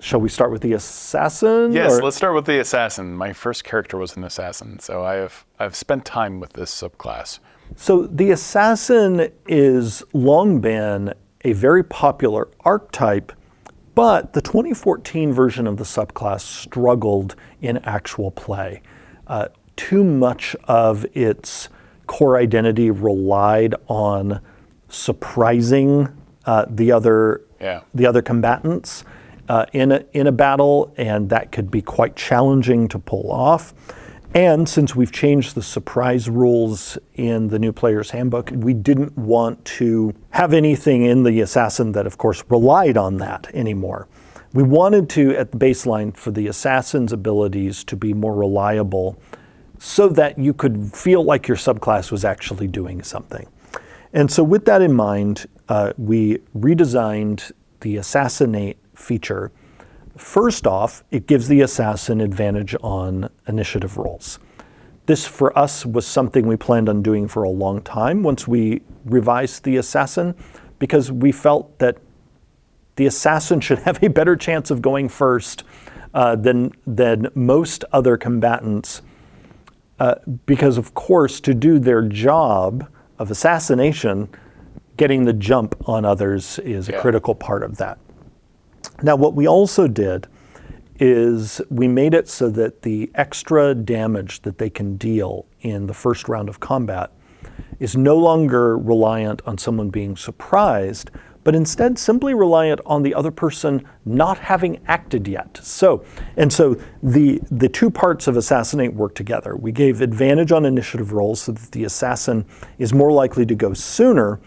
Shall we start with the assassin? Yes, let's start with the assassin. My first character was an assassin, so I've spent time with this subclass. So the assassin is long been a very popular archetype, but the 2014 version of the subclass struggled in actual play. Too much of its core identity relied on surprising the other combatants in a battle, and that could be quite challenging to pull off. And since we've changed the surprise rules in the new player's handbook, we didn't want to have anything in the assassin that, of course, relied on that anymore. We wanted to, at the baseline, for the assassin's abilities to be more reliable so that you could feel like your subclass was actually doing something. And so with that in mind, we redesigned the assassinate feature. First off, it gives the assassin advantage on initiative rolls. This, for us, was something we planned on doing for a long time once we revised the assassin, because we felt that the assassin should have a better chance of going first than most other combatants, because, of course, to do their job of assassination, getting the jump on others is a critical part of that. Now, what we also did is we made it so that the extra damage that they can deal in the first round of combat is no longer reliant on someone being surprised, but instead simply reliant on the other person not having acted yet. So the two parts of assassinate work together. We gave advantage on initiative rolls so that the assassin is more likely to go sooner,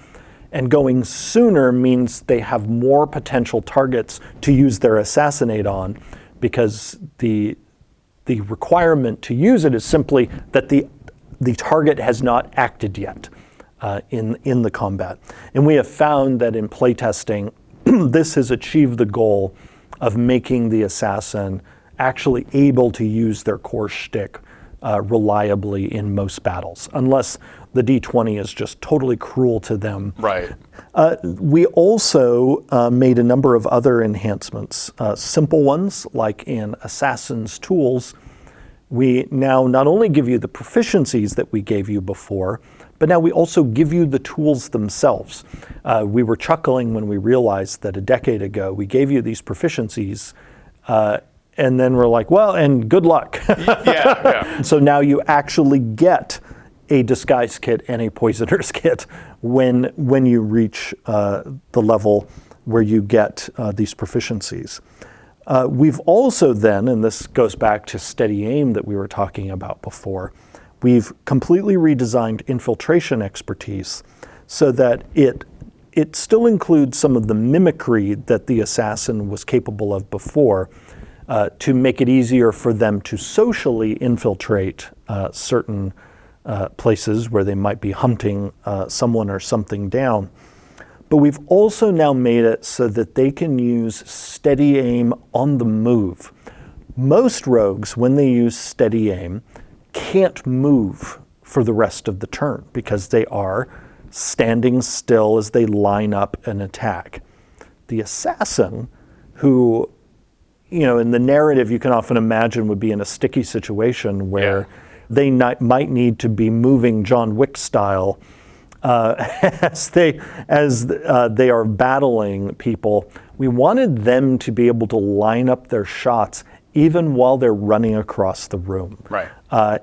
and going sooner means they have more potential targets to use their assassinate on, because the requirement to use it is simply that the target has not acted yet in the combat. And we have found that in playtesting, this has achieved the goal of making the assassin actually able to use their core shtick reliably in most battles, unless the D20 is just totally cruel to them. Right. We also made a number of other enhancements, simple ones like in Assassin's Tools. We now not only give you the proficiencies that we gave you before, but now we also give you the tools themselves. We were chuckling when we realized that a decade ago we gave you these proficiencies, and then we're like, well, and good luck. Yeah. So now you actually get a disguise kit and a poisoner's kit when you reach the level where you get these proficiencies. We've also then, and this goes back to steady aim that we were talking about before, we've completely redesigned infiltration expertise so that it still includes some of the mimicry that the assassin was capable of before, to make it easier for them to socially infiltrate certain places where they might be hunting someone or something down. But we've also now made it so that they can use steady aim on the move. Most rogues, when they use steady aim, can't move for the rest of the turn because they are standing still as they line up an attack. The assassin, who, in the narrative you can often imagine would be in a sticky situation where they might need to be moving John Wick style as they are battling people. We wanted them to be able to line up their shots even while they're running across the room. Right.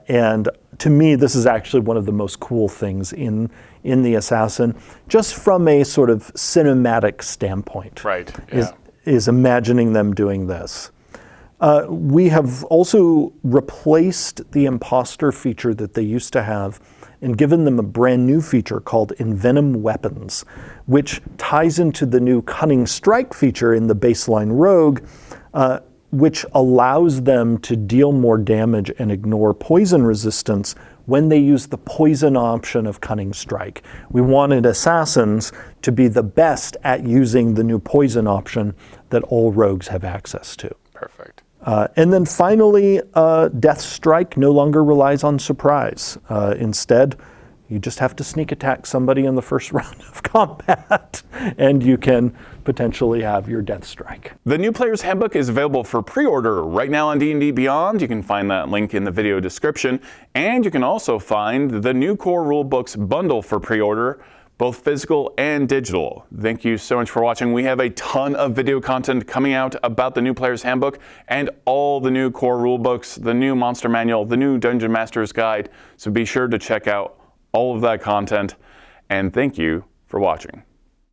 And to me, this is actually one of the most cool things in the assassin, just from a sort of cinematic standpoint. Right. Is imagining them doing this. We have also replaced the imposter feature that they used to have and given them a brand new feature called Venom Weapons, which ties into the new Cunning Strike feature in the baseline rogue, which allows them to deal more damage and ignore poison resistance when they use the poison option of Cunning Strike. We wanted assassins to be the best at using the new poison option that all rogues have access to. Perfect. And then finally, Death Strike no longer relies on surprise. Instead, You just have to sneak attack somebody in the first round of combat, and you can potentially have your death strike. The New Player's Handbook is available for pre-order right now on D&D Beyond. You can find that link in the video description. And you can also find the new Core Rulebooks bundle for pre-order, both physical and digital. Thank you so much for watching. We have a ton of video content coming out about the New Player's Handbook and all the new Core Rulebooks, the new Monster Manual, the new Dungeon Master's Guide. So be sure to check out all of that content. And thank you for watching.